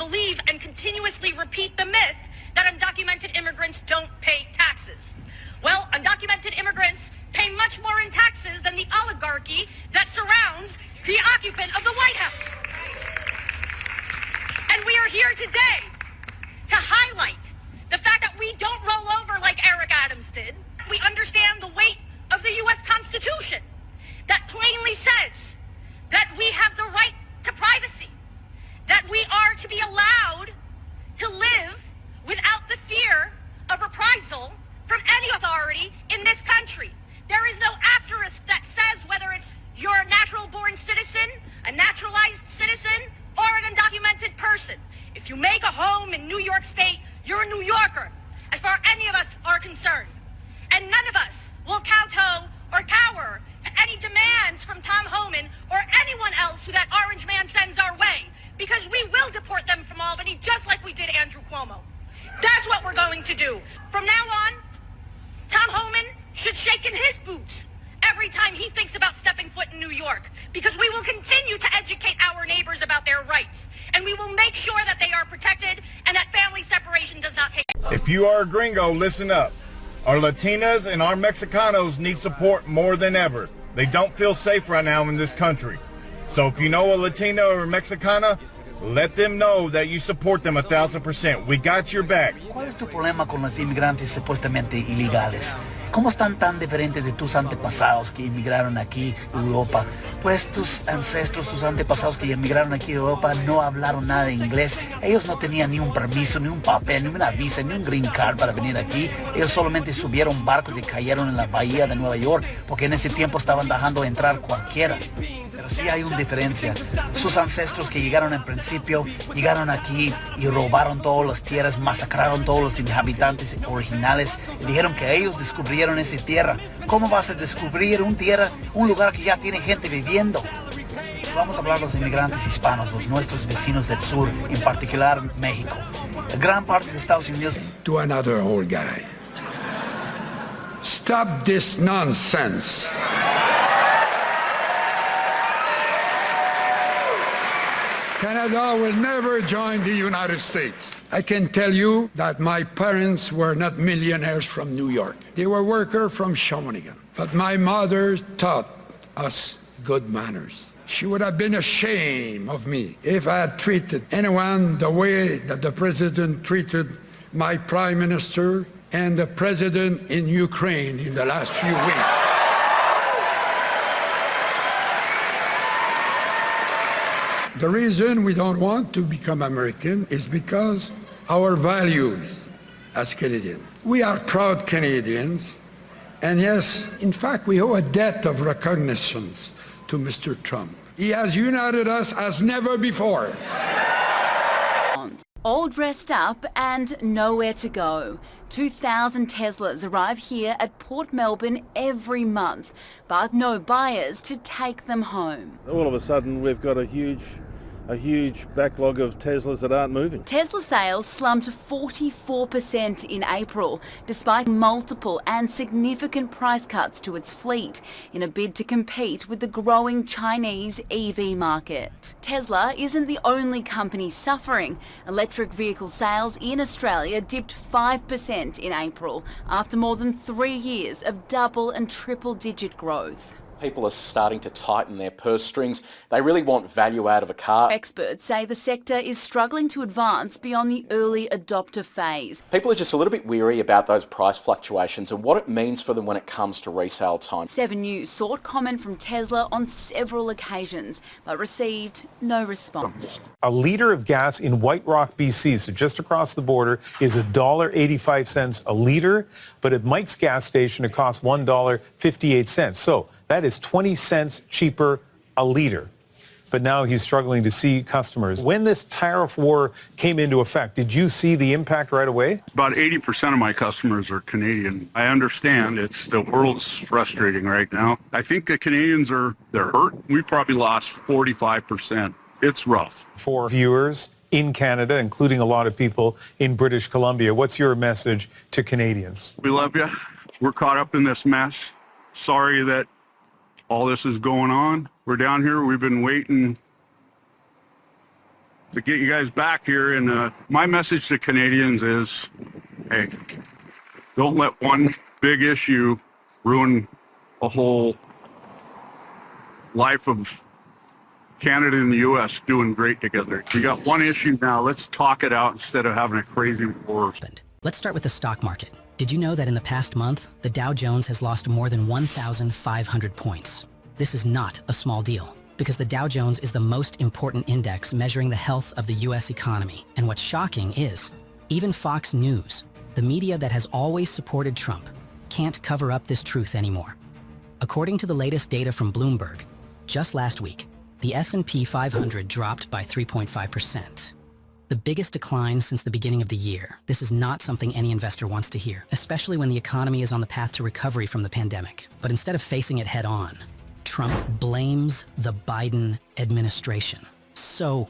believe and continuously repeat the myth that undocumented immigrants don't pay taxes. Well, undocumented immigrants pay much more in taxes than the oligarchy that surrounds the occupant of the White House. And we are here today to highlight the fact that we don't roll over like Eric Adams did. We understand the weight of the U.S. Constitution that plainly says that we have the right to privacy, that we are to be allowed to live without the fear of reprisal from any authority in this country. There is no asterisk that says whether it's you're a natural-born citizen, a naturalized citizen, or an undocumented person. If you make a home in New York State, you're a New Yorker, as far as any of us are concerned. And none of us will kowtow or cower to any demands from Tom Homan or anyone else who that orange man sends our way, because we will deport them from Albany just like we did Andrew Cuomo. That's what we're going to do. From now on, Tom Homan should shake in his boots every time he thinks about stepping foot in New York, because we will continue to educate our neighbors about their rights, and we will make sure that they are protected and that family separation does not take. If you are a gringo, listen up. Our Latinas and our Mexicanos need support more than ever. They don't feel safe right now in this country. So if you know a Latina or a Mexicana, let them know that you support them 1,000%. We got your back. ¿Cuál es tu problema con los inmigrantes supuestamente ilegales? ¿Cómo están tan diferentes de tus antepasados que inmigraron aquí a Europa? Pues tus ancestros, tus antepasados que inmigraron aquí a Europa no hablaron nada de inglés. Ellos no tenían ni un permiso, ni un papel, ni una visa, ni un green card para venir aquí. Ellos solamente subieron barcos y cayeron en la bahía de Nueva York, porque en ese tiempo estaban dejando entrar cualquiera. Pero sí hay una diferencia. Sus ancestros que llegaron en principio, llegaron aquí y robaron todas las tierras, masacraron todos los habitantes originales y dijeron que ellos descubrieron esa tierra. ¿Cómo vas a descubrir un lugar que ya tiene gente viviendo? Vamos a hablar de los inmigrantes hispanos, los nuestros vecinos del sur, en particular México. Gran parte de Estados Unidos. To another old guy. Stop this nonsense. Canada will never join the United States. I can tell you that my parents were not millionaires from New York. They were workers from Shawinigan. But my mother taught us good manners. She would have been ashamed of me if I had treated anyone the way that the president treated my prime minister and the president in Ukraine in the last few weeks. The reason we don't want to become American is because our values as Canadians. We are proud Canadians, and yes, in fact, we owe a debt of recognition to Mr. Trump. He has united us as never before. All dressed up and nowhere to go. 2,000 Teslas arrive here at Port Melbourne every month, but no buyers to take them home. All of a sudden, we've got a huge backlog of Teslas that aren't moving. Tesla sales slumped 44% in April, despite multiple and significant price cuts to its fleet, in a bid to compete with the growing Chinese EV market. Tesla isn't the only company suffering. Electric vehicle sales in Australia dipped 5% in April, after more than 3 years of double and triple-digit growth. People are starting to tighten their purse strings. They really want value out of a car. Experts say the sector is struggling to advance beyond the early adopter phase. People are just a little bit weary about those price fluctuations and what it means for them when it comes to resale time. 7 News sought comment from Tesla on several occasions, but received no response. A litre of gas in White Rock, BC, so just across the border, is $1.85 a litre, but at Mike's gas station it costs $1.58. So that is 20 cents cheaper a litre. But now he's struggling to see customers. When this tariff war came into effect, did you see the impact right away? About 80% of my customers are Canadian. I understand the world's frustrating right now. I think the Canadians they're hurt. We probably lost 45%. It's rough. For viewers in Canada, including a lot of people in British Columbia, what's your message to Canadians? We love you. We're caught up in this mess. Sorry that all this is going on. We're down here. We've been waiting to get you guys back here. And my message to Canadians is, hey, don't let one big issue ruin a whole life of Canada and the U.S. doing great together. We got one issue now. Let's talk it out instead of having a crazy war. Let's start with the stock market. Did you know that in the past month, the Dow Jones has lost more than 1,500 points? This is not a small deal, because the Dow Jones is the most important index measuring the health of the U.S. economy. And what's shocking is, even Fox News, the media that has always supported Trump, can't cover up this truth anymore. According to the latest data from Bloomberg, just last week, the S&P 500 dropped by 3.5%. The biggest decline since the beginning of the year. This is not something any investor wants to hear, especially when the economy is on the path to recovery from the pandemic. But instead of facing it head on, Trump blames the Biden administration. So,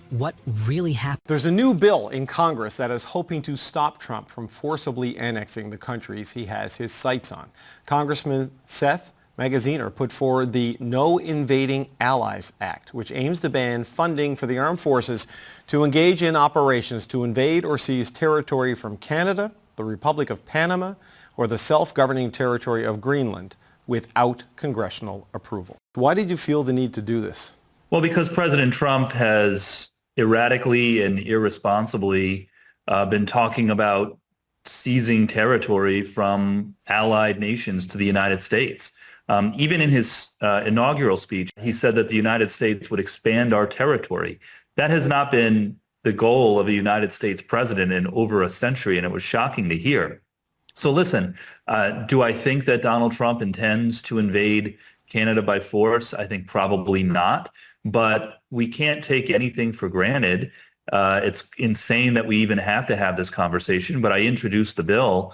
what really happened? There's a new bill in Congress that is hoping to stop Trump from forcibly annexing the countries he has his sights on. Congressman Seth Magaziner put forward the No Invading Allies Act, which aims to ban funding for the armed forces to engage in operations to invade or seize territory from Canada, the Republic of Panama, or the self-governing territory of Greenland without congressional approval. Why did you feel the need to do this? Well, because President Trump has erratically and irresponsibly been talking about seizing territory from allied nations to the United States. Even in his inaugural speech, he said that the United States would expand our territory. That has not been the goal of a United States president in over a century, and it was shocking to hear. So listen, do I think that Donald Trump intends to invade Canada by force? I think probably not, but we can't take anything for granted. It's insane that we even have to have this conversation, but I introduced the bill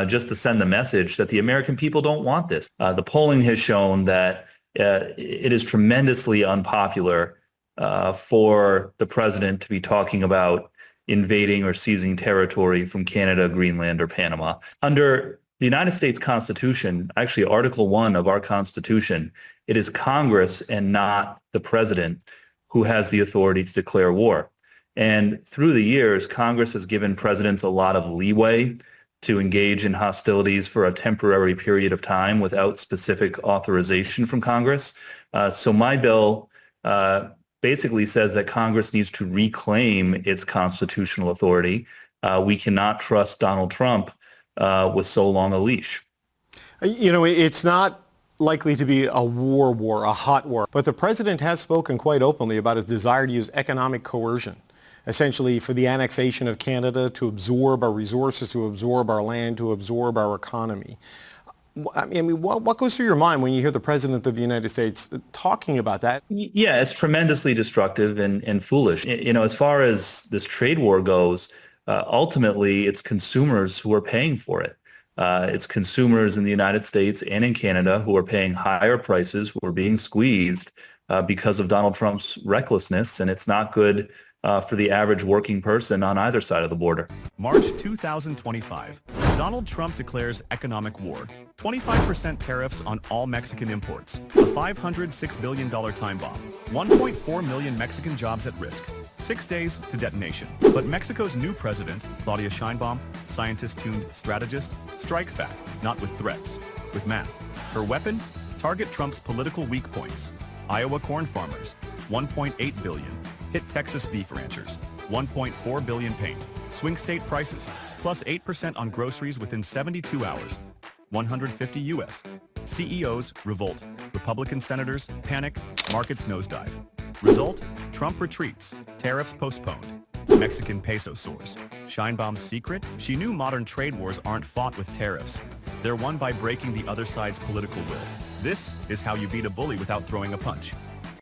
just to send the message that the American people don't want this. The polling has shown that it is tremendously unpopular for the president to be talking about invading or seizing territory from Canada, Greenland, or Panama. Under the United States Constitution, actually Article 1 of our Constitution, it is Congress and not the president who has the authority to declare war. And through the years, Congress has given presidents a lot of leeway to engage in hostilities for a temporary period of time without specific authorization from Congress. So my bill basically says that Congress needs to reclaim its constitutional authority. We cannot trust Donald Trump with so long a leash. You know, it's not likely to be a war, a hot war, but the president has spoken quite openly about his desire to use economic coercion, essentially for the annexation of Canada, to absorb our resources, to absorb our land, to absorb our economy. I mean, what goes through your mind when you hear the President of the United States talking about that? Yeah, it's tremendously destructive and foolish. You know, as far as this trade war goes, ultimately it's consumers who are paying for it. It's consumers in the United States and in Canada who are paying higher prices, who are being squeezed because of Donald Trump's recklessness, and it's not good for the average working person on either side of the border. March 2025, Donald Trump declares economic war. 25% tariffs on all Mexican imports. A $506 billion time bomb. 1.4 million Mexican jobs at risk. 6 days to detonation. But Mexico's new president, Claudia Sheinbaum, scientist-turned-strategist, strikes back, not with threats, with math. Her weapon? Target Trump's political weak points. Iowa corn farmers, 1.8 billion. Hit Texas beef ranchers, 1.4 billion pain. Swing state prices, plus 8% on groceries within 72 hours. 150 U.S. CEOs revolt. Republican senators panic. Markets nosedive. Result? Trump retreats. Tariffs postponed. Mexican peso soars. Sheinbaum's secret? She knew modern trade wars aren't fought with tariffs. They're won by breaking the other side's political will. This is how you beat a bully without throwing a punch.